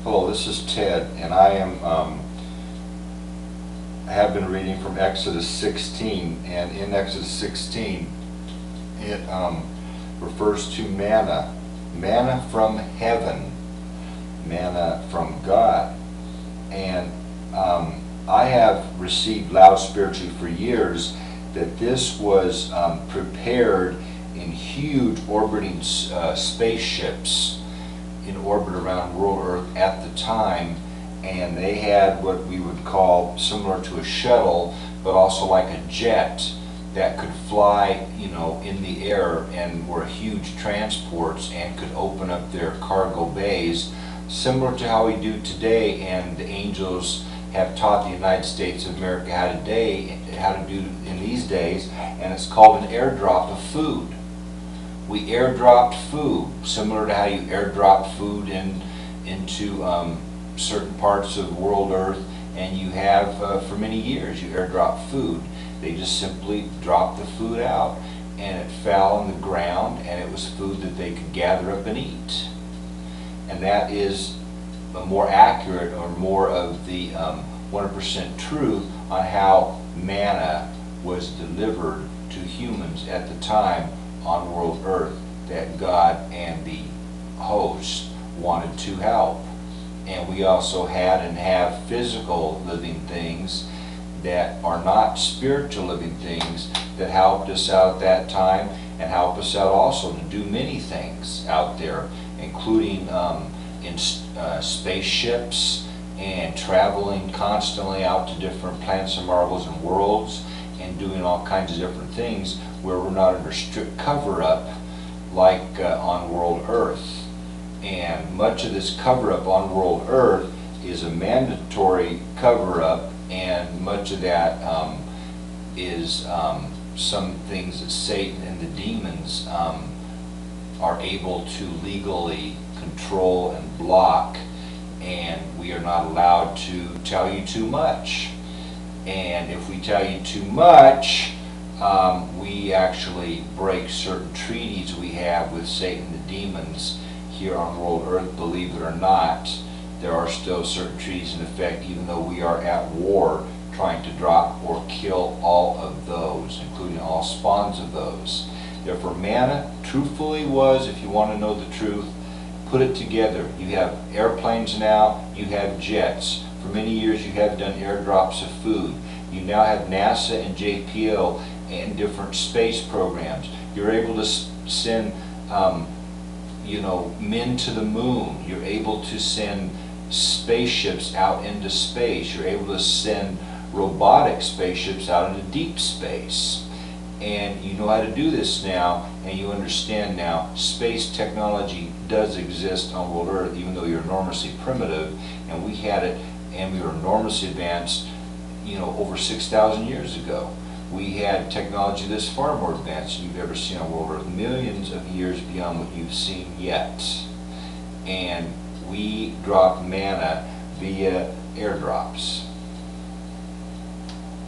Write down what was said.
Hello, this is Ted, and I have been reading from Exodus 16, and in Exodus 16, it refers to manna, manna from heaven, manna from God, and I have received loud spiritually for years that this was prepared in huge orbiting spaceships in orbit around world Earth at the time, and they had what we would call similar to a shuttle, but also like a jet that could fly, in the air, and were huge transports and could open up their cargo bays, similar to how we do today. And the angels have taught the United States of America how to do in these days, and it's called an airdrop of food. We airdropped food, similar to how you airdrop food into certain parts of world Earth, and you have for many years. You airdrop food. They just simply dropped the food out, and it fell on the ground, and it was food that they could gather up and eat. And that is a more accurate, or more of the 100% truth on how manna was delivered to humans at the time on world Earth, that God and the host wanted to help. And we also had and have physical living things that are not spiritual living things that helped us out at that time, and help us out also to do many things out there, including in spaceships and traveling constantly out to different planets and marvels and worlds, and doing all kinds of different things where we're not under strict cover-up like on world Earth. And much of this cover-up on world Earth is a mandatory cover-up, and much of that is some things that Satan and the demons are able to legally control and block, and we are not allowed to tell you too much. And if we tell you too much, we actually break certain treaties we have with Satan and the demons here on world Earth. Believe it or not, there are still certain treaties in effect, even though we are at war trying to drop or kill all of those, including all spawns of those. Therefore, manna truthfully was, if you want to know the truth, put it together. You have airplanes now, you have jets. For many years you have done airdrops of food. You now have NASA and JPL and different space programs. You're able to send men to the moon. You're able to send spaceships out into space. You're able to send robotic spaceships out into deep space. And you know how to do this now, and you understand now space technology does exist on world Earth, even though you're enormously primitive, and we had it, and we were enormously advanced, over 6,000 years ago. We had technology that's far more advanced than you've ever seen on world Earth, millions of years beyond what you've seen yet. And we dropped manna via airdrops.